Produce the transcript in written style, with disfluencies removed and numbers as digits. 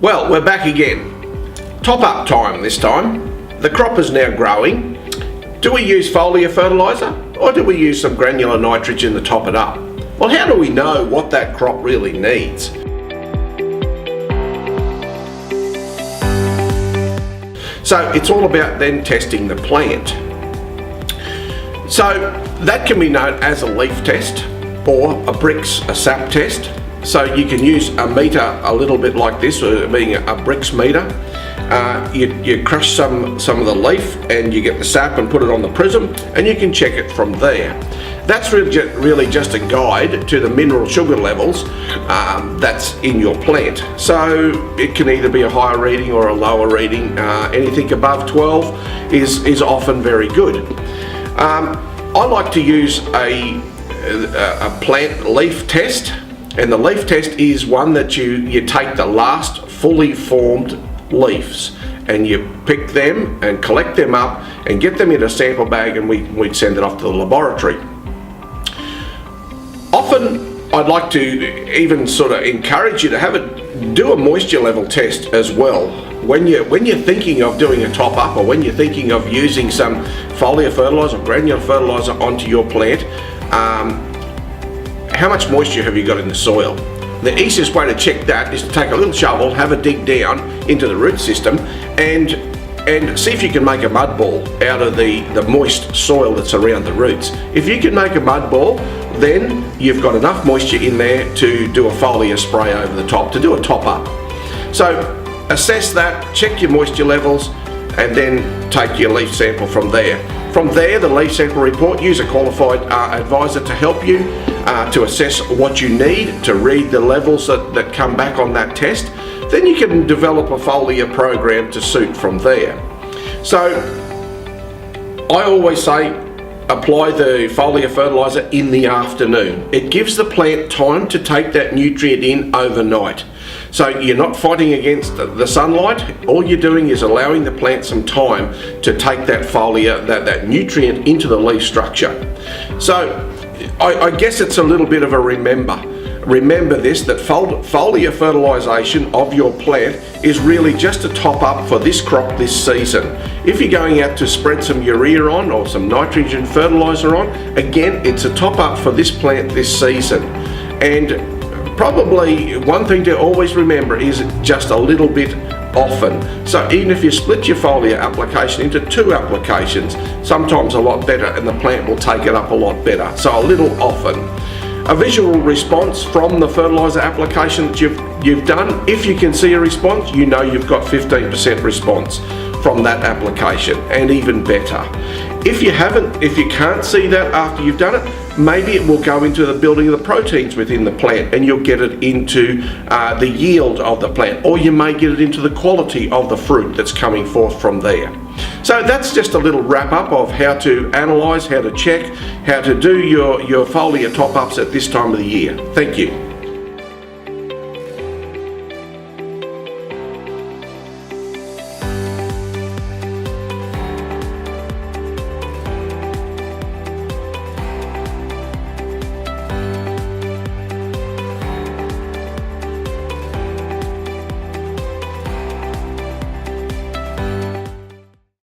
Well, we're back again. Top up time this time. The crop is now growing. Do we use foliar fertiliser or do we use some granular nitrogen to top it up? Well, how do we know what that crop really needs? So it's all about then testing the plant. So that can be known as a leaf test or a sap test. So you can use a meter a little bit like this, being a Brix meter. You crush some of the leaf and you get the sap and put it on the prism and you can check it from there. That's really just a guide to the mineral sugar levels that's in your plant. So it can either be a higher reading or a lower reading. Anything above 12 is often very good. I like to use a plant leaf test, and the leaf test is one that you take the last fully formed leaves and you pick them and collect them up and get them in a sample bag, and we'd send it off to the laboratory. Often I'd like to even sort of encourage you to do a moisture level test as well. When you're thinking of doing a top up, or when you're thinking of using some foliar fertiliser or granular fertiliser onto your plant, how much moisture have you got in the soil? The easiest way to check that is to take a little shovel, have a dig down into the root system and see if you can make a mud ball out of the moist soil that's around the roots. If you can make a mud ball, then you've got enough moisture in there to do a foliar spray over the top, to do a top up. So assess that, check your moisture levels, and then take your leaf sample from there. From there, the leaf sample report, use a qualified advisor to help you to assess what you need, to read the levels that come back on that test. Then you can develop a foliar program to suit from there. So I always say apply the foliar fertiliser in the afternoon. It gives the plant time to take that nutrient in overnight. So you're not fighting against the sunlight. All you're doing is allowing the plant some time to take that foliar, that nutrient into the leaf structure. So I guess it's a little bit of a remember. Remember this, that foliar fertilisation of your plant is really just a top up for this crop this season. If you're going out to spread some urea on or some nitrogen fertiliser on, again, it's a top up for this plant this season. And probably one thing to always remember is just a little bit often. So even if you split your foliar application into 2 applications, sometimes a lot better, and the plant will take it up a lot better. So a little often. A visual response from the fertiliser application that you've done, if you can see a response, you know you've got 15% response from that application, and even better. If you can't see that after you've done it, maybe it will go into the building of the proteins within the plant and you'll get it into the yield of the plant, or you may get it into the quality of the fruit that's coming forth from there. So that's just a little wrap up of how to analyse, how to check, how to do your foliar top ups at this time of the year. Thank you.